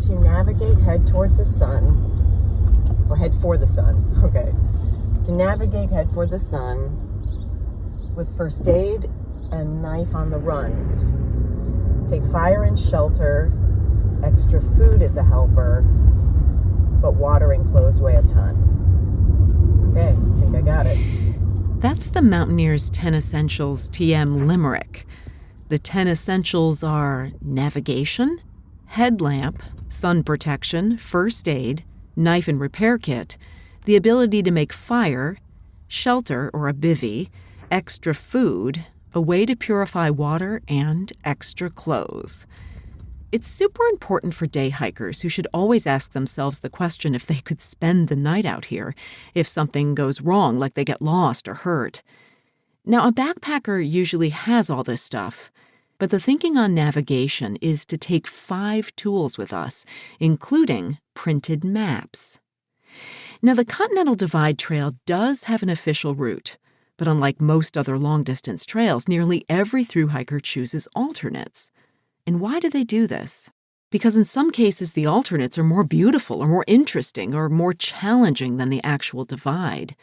to navigate, head towards the sun, or head for the sun, okay. To navigate, head for the sun with first aid and knife on the run. Take fire and shelter, extra food is a helper, but water and clothes weigh a ton. Okay, I think I got it. That's the Mountaineers 10 Essentials TM Limerick. The 10 essentials are navigation, headlamp, sun protection, first aid, knife and repair kit, the ability to make fire, shelter or a bivvy, extra food, a way to purify water, and extra clothes. It's super important for day hikers who should always ask themselves the question if they could spend the night out here if something goes wrong, like they get lost or hurt. Now, a backpacker usually has all this stuff, but the thinking on navigation is to take 5 tools with us, including printed maps. Now, the Continental Divide Trail does have an official route, but unlike most other long-distance trails, nearly every thru-hiker chooses alternates. And why do they do this? Because in some cases, the alternates are more beautiful or more interesting or more challenging than the actual divide.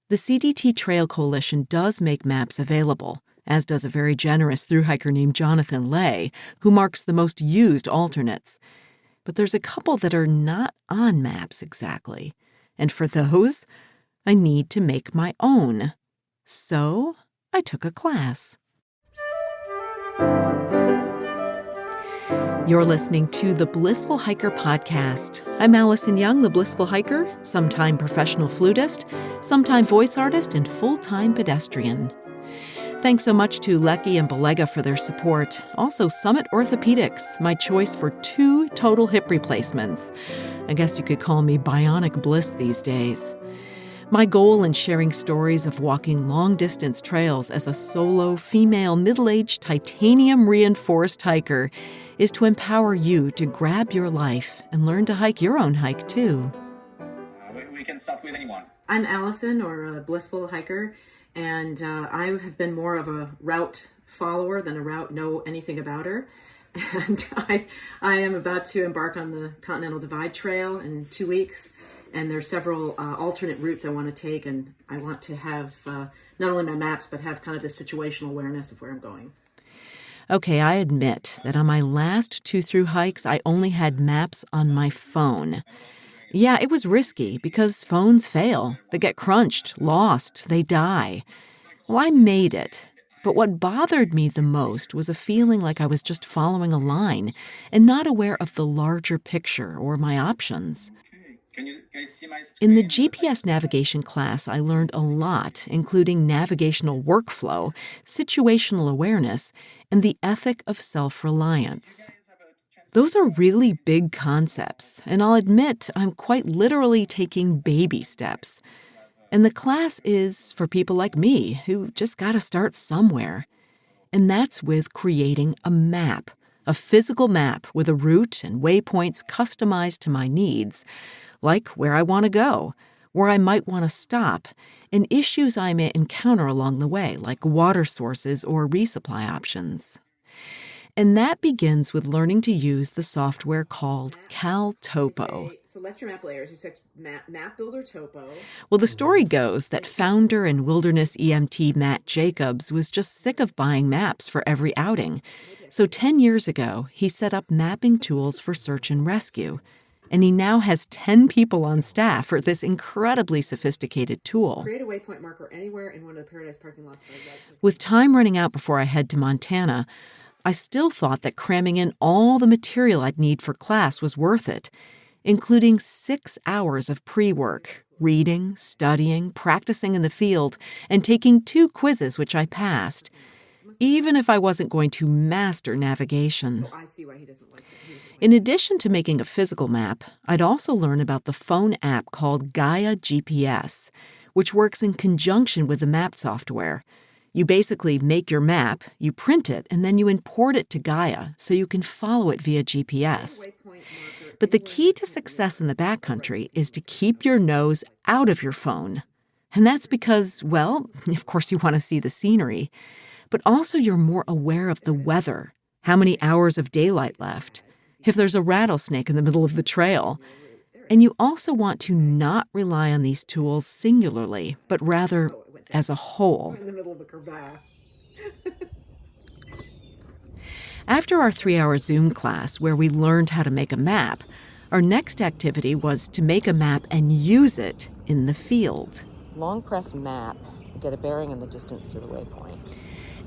The CDT Trail Coalition does make maps available, as does a very generous thru-hiker named Jonathan Lay, who marks the most used alternates. But there's a couple that are not on maps exactly. And for those, I need to make my own. So I took a class. You're listening to the Blissful Hiker podcast. I'm Allison Young, the Blissful Hiker, sometime professional flutist, sometime voice artist, and full-time pedestrian. Thanks so much to Lecky and Belega for their support. Also, Summit Orthopedics, my choice for 2 total hip replacements. I guess you could call me bionic bliss these days. My goal in sharing stories of walking long-distance trails as a solo, female, middle-aged, titanium-reinforced hiker is to empower you to grab your life and learn to hike your own hike, too. We can start with anyone. I'm Allison, or a Blissful Hiker, and I have been more of a route follower than a route know anything about her. And I am about to embark on the Continental Divide Trail in 2 weeks. And there are several alternate routes I want to take, and I want to have not only my maps, but have kind of this situational awareness of where I'm going. Okay, I admit that on my last 2 thru hikes, I only had maps on my phone. Yeah, it was risky because phones fail. They get crunched, lost, they die. Well, I made it. But what bothered me the most was a feeling like I was just following a line and not aware of the larger picture or my options. Can you see my screen? In the GPS navigation class, I learned a lot, including navigational workflow, situational awareness, and the ethic of self-reliance. Those are really big concepts, and I'll admit I'm quite literally taking baby steps. And the class is for people like me who just gotta start somewhere. And that's with creating a map, a physical map with a route and waypoints customized to my needs, like where I want to go, where I might want to stop, and issues I may encounter along the way, like water sources or resupply options. And that begins with learning to use the software called CalTopo. Select your map layers. You select map builder topo. Well, the story goes that founder and wilderness EMT Matt Jacobs was just sick of buying maps for every outing. So 10 years ago, he set up mapping tools for search and rescue. And he now has 10 people on staff for this incredibly sophisticated tool. Create a waypoint marker anywhere in one of the Paradise parking lots. With time running out before I head to Montana, I still thought that cramming in all the material I'd need for class was worth it, including 6 hours of pre-work, reading, studying, practicing in the field, and taking 2 quizzes, which I passed, even if I wasn't going to master navigation. I see why he doesn't like it. In addition to making a physical map, I'd also learn about the phone app called Gaia GPS, which works in conjunction with the map software. You basically make your map, you print it, and then you import it to Gaia so you can follow it via GPS. But the key to success in the backcountry is to keep your nose out of your phone. And that's because, well, of course you want to see the scenery, but also you're more aware of the weather, how many hours of daylight left, if there's a rattlesnake in the middle of the trail. And you also want to not rely on these tools singularly, but rather as a whole. In the middle of a crevasse. After our 3-hour Zoom class where we learned how to make a map, our next activity was to make a map and use it in the field. Long press map, get a bearing in the distance to the waypoint.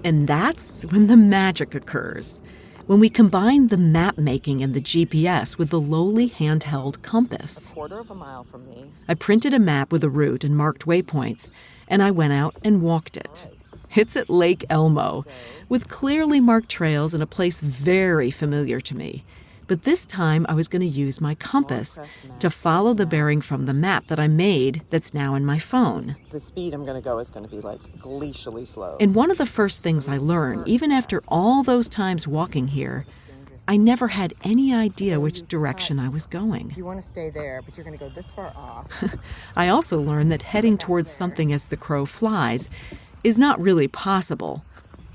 And that's when the magic occurs, when we combine the map making and the GPS with the lowly handheld compass. A quarter of a mile from me. I printed a map with a route and marked waypoints, and I went out and walked it. It's at Lake Elmo, with clearly marked trails in a place very familiar to me. But this time I was going to use my compass to follow the bearing from the map that I made that's now in my phone. The speed I'm going to go is going to be like glacially slow. And one of the first things I learned, even after all those times walking here, I never had any idea which direction I was going. You want to stay there, but you're going to go this far off. I also learned that heading towards something as the crow flies is not really possible,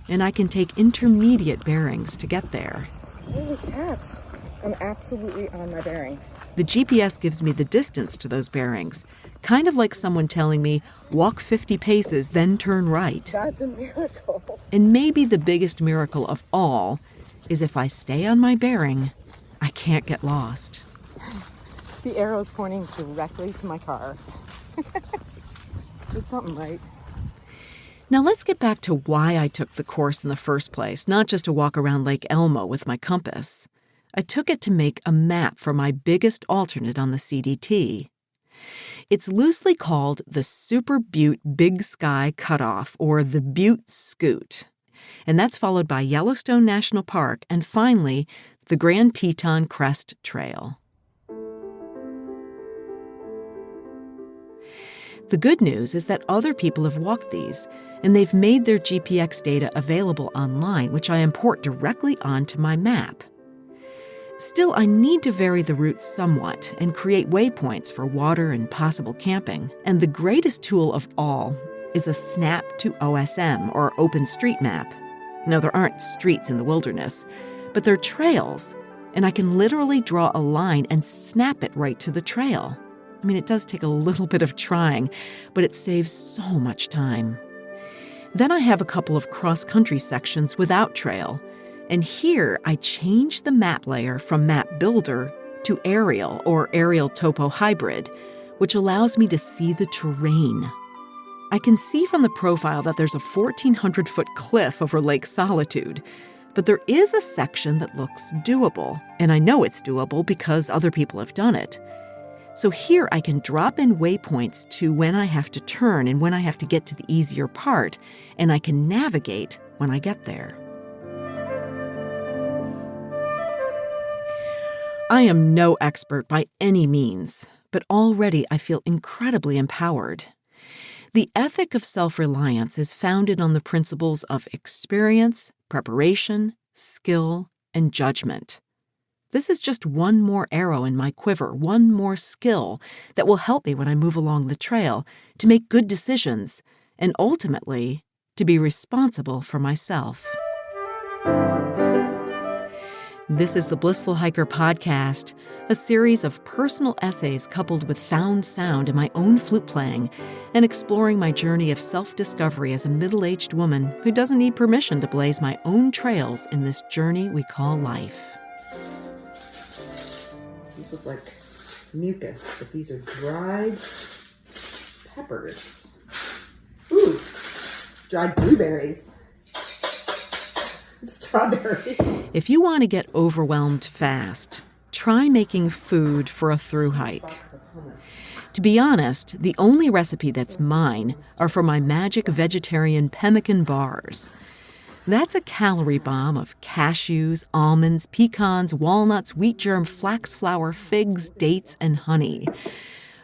and I can take intermediate bearings to get there. Holy cats. I'm absolutely on my bearing. The GPS gives me the distance to those bearings, kind of like someone telling me, walk 50 paces, then turn right. That's a miracle. And maybe the biggest miracle of all is if I stay on my bearing, I can't get lost. The arrow's pointing directly to my car. It's something, right? Now let's get back to why I took the course in the first place, not just to walk around Lake Elmo with my compass. I took it to make a map for my biggest alternate on the CDT. It's loosely called the Super Butte Big Sky Cutoff, or the Butte Scoot. And that's followed by Yellowstone National Park and finally the Grand Teton Crest Trail. The good news is that other people have walked these, and they've made their GPX data available online, which I import directly onto my map. Still, I need to vary the routes somewhat and create waypoints for water and possible camping. And the greatest tool of all is a snap to OSM, or OpenStreetMap. No, there aren't streets in the wilderness, but they're trails, and I can literally draw a line and snap it right to the trail. I mean, it does take a little bit of trying, but it saves so much time. Then I have a couple of cross-country sections without trail. And here, I change the map layer from Map Builder to Aerial, or Aerial Topo Hybrid, which allows me to see the terrain. I can see from the profile that there's a 1,400-foot cliff over Lake Solitude, but there is a section that looks doable, and I know it's doable because other people have done it. So here I can drop in waypoints to when I have to turn and when I have to get to the easier part, and I can navigate when I get there. I am no expert by any means, but already I feel incredibly empowered. The ethic of self-reliance is founded on the principles of experience, preparation, skill, and judgment. This is just one more arrow in my quiver, one more skill that will help me when I move along the trail to make good decisions and ultimately to be responsible for myself. This is the Blissful Hiker Podcast, a series of personal essays coupled with found sound and my own flute playing, and exploring my journey of self-discovery as a middle-aged woman who doesn't need permission to blaze my own trails in this journey we call life. These look like mucus, but these are dried peppers. Ooh, dried blueberries. Strawberries. If you want to get overwhelmed fast, try making food for a thru hike. To be honest, the only recipe that's mine are for my magic vegetarian pemmican bars. That's a calorie bomb of cashews, almonds, pecans, walnuts, wheat germ, flax flour, figs, dates, and honey.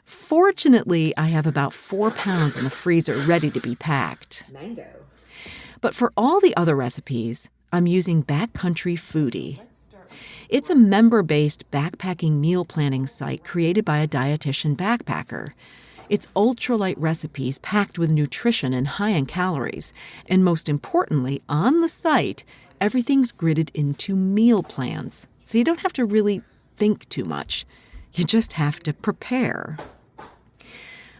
Fortunately, I have about 4 pounds in the freezer ready to be packed. Mango. But for all the other recipes, I'm using Backcountry Foodie. It's a member-based backpacking meal planning site created by a dietitian backpacker. It's ultralight recipes packed with nutrition and high in calories. And most importantly, on the site, everything's gridded into meal plans. so you don't have to really think too much. You just have to prepare.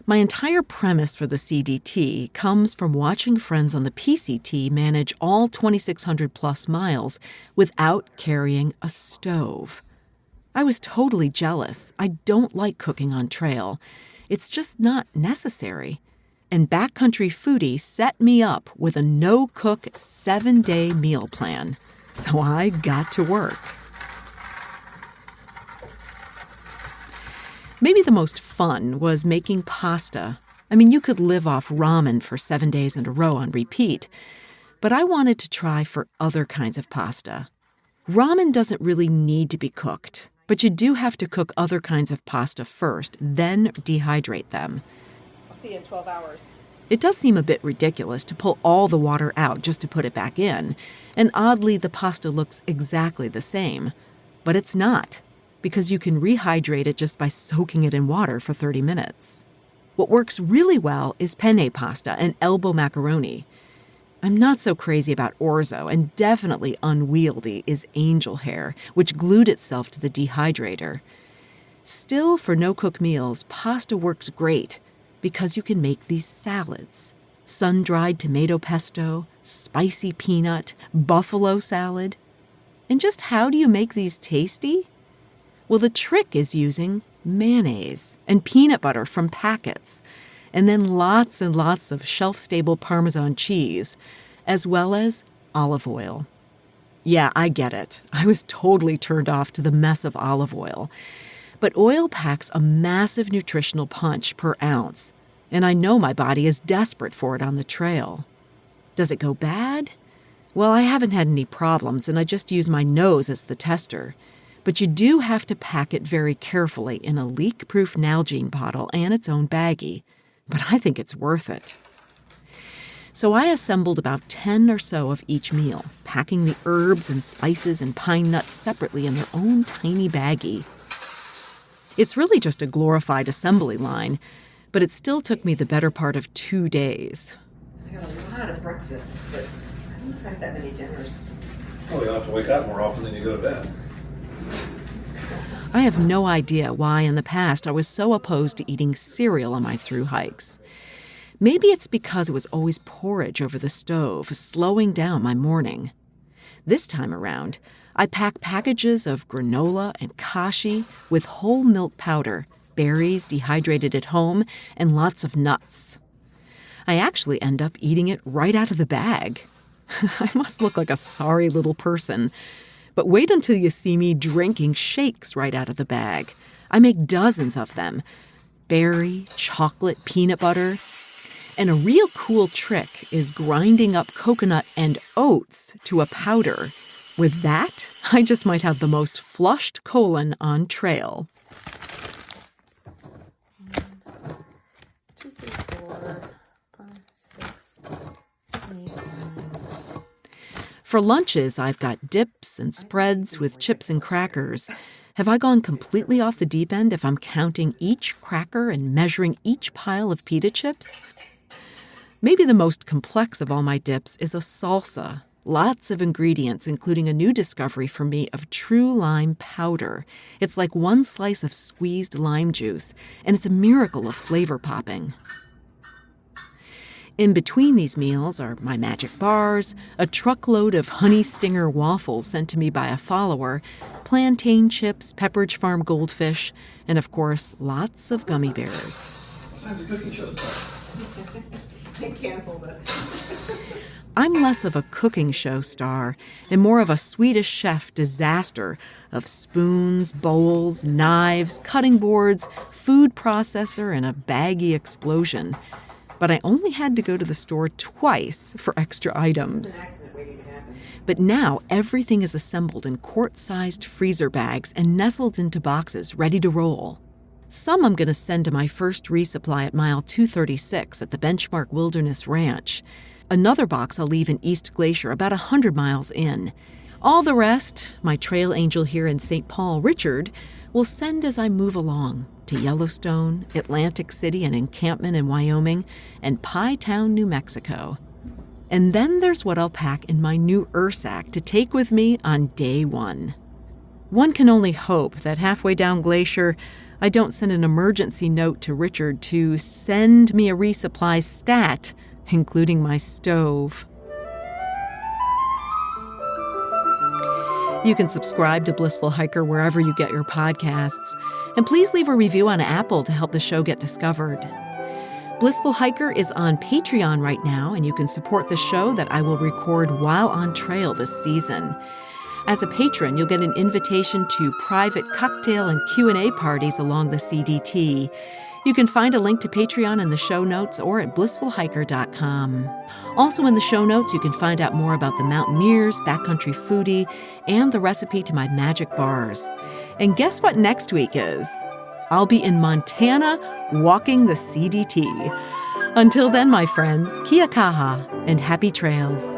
My entire premise for the CDT comes from watching friends on the PCT manage all 2,600 plus miles without carrying a stove. I was totally jealous. I don't like cooking on trail. It's just not necessary. And Backcountry Foodie set me up with a no-cook 7-day meal plan. So I got to work. Maybe the most fun was making pasta. I mean, you could live off ramen for 7 days in a row on repeat. But I wanted to try for other kinds of pasta. Ramen doesn't really need to be cooked, but you do have to cook other kinds of pasta first, then dehydrate them. I'll see you in 12 hours. It does seem a bit ridiculous to pull all the water out just to put it back in, and oddly the pasta looks exactly the same. But it's not, because you can rehydrate it just by soaking it in water for 30 minutes. What works really well is penne pasta and elbow macaroni. I'm not so crazy about orzo, and definitely unwieldy is angel hair, which glued itself to the dehydrator. Still, for no-cook meals, pasta works great because you can make these salads. Sun-dried tomato pesto, spicy peanut, buffalo salad. And just how do you make these tasty? Well, the trick is using mayonnaise and peanut butter from packets, and then lots and lots of shelf-stable Parmesan cheese, as well as olive oil. Yeah, I get it. I was totally turned off to the mess of olive oil. But oil packs a massive nutritional punch per ounce, and I know my body is desperate for it on the trail. Does it go bad? Well, I haven't had any problems, and I just use my nose as the tester. But you do have to pack it very carefully in a leak-proof Nalgene bottle and its own baggie. But I think it's worth it. So I assembled about 10 or so of each meal, packing the herbs and spices and pine nuts separately in their own tiny baggie. It's really just a glorified assembly line, but it still took me the better part of 2 days. I got a lot of breakfasts, but I don't know if I have that many dinners. Well, you have to wake up more often than you go to bed. I have no idea why in the past I was so opposed to eating cereal on my through hikes. Maybe it's because it was always porridge over the stove, slowing down my morning. This time around, I pack packages of granola and kashi with whole milk powder, berries dehydrated at home, and lots of nuts. I actually end up eating it right out of the bag. I must look like a sorry little person. But wait until you see me drinking shakes right out of the bag. I make dozens of them. Berry, chocolate, peanut butter. And a real cool trick is grinding up coconut and oats to a powder. With that, I just might have the most flushed colon on trail. 1, 2, 3, 4, 5, 6, 7, 8, 9. For lunches, I've got dips and spreads with chips and crackers. Have I gone completely off the deep end if I'm counting each cracker and measuring each pile of pita chips? Maybe the most complex of all my dips is a salsa. Lots of ingredients, including a new discovery for me of true lime powder. It's like one slice of squeezed lime juice, and it's a miracle of flavor popping. In between these meals are my magic bars, a truckload of honey stinger waffles sent to me by a follower, plantain chips, Pepperidge Farm goldfish, and of course, lots of gummy bears. What time's the cooking show start? They canceled it. I'm less of a cooking show star and more of a Swedish chef disaster of spoons, bowls, knives, cutting boards, food processor, and a baggy explosion. But I only had to go to the store twice for extra items. It's an accident waiting to happen. But now everything is assembled in quart-sized freezer bags and nestled into boxes ready to roll. Some I'm going to send to my first resupply at mile 236 at the Benchmark Wilderness Ranch. Another box I'll leave in East Glacier about 100 miles in. All the rest, my trail angel here in St. Paul, Richard, will send as I move along to Yellowstone, Atlantic City, an encampment in Wyoming, and Pie Town, New Mexico. And then there's what I'll pack in my new Ursack to take with me on day 1. One can only hope that halfway down Glacier, I don't send an emergency note to Richard to send me a resupply stat, including my stove. You can subscribe to Blissful Hiker wherever you get your podcasts. And please leave a review on Apple to help the show get discovered. Blissful Hiker is on Patreon right now, and you can support the show that I will record while on trail this season. As a patron, you'll get an invitation to private cocktail and Q&A parties along the CDT. You can find a link to Patreon in the show notes or at blissfulhiker.com. Also in the show notes, you can find out more about the Mountaineers, Backcountry Foodie, and the recipe to my magic bars. And guess what next week is? I'll be in Montana walking the CDT. Until then, my friends, kia kaha and happy trails.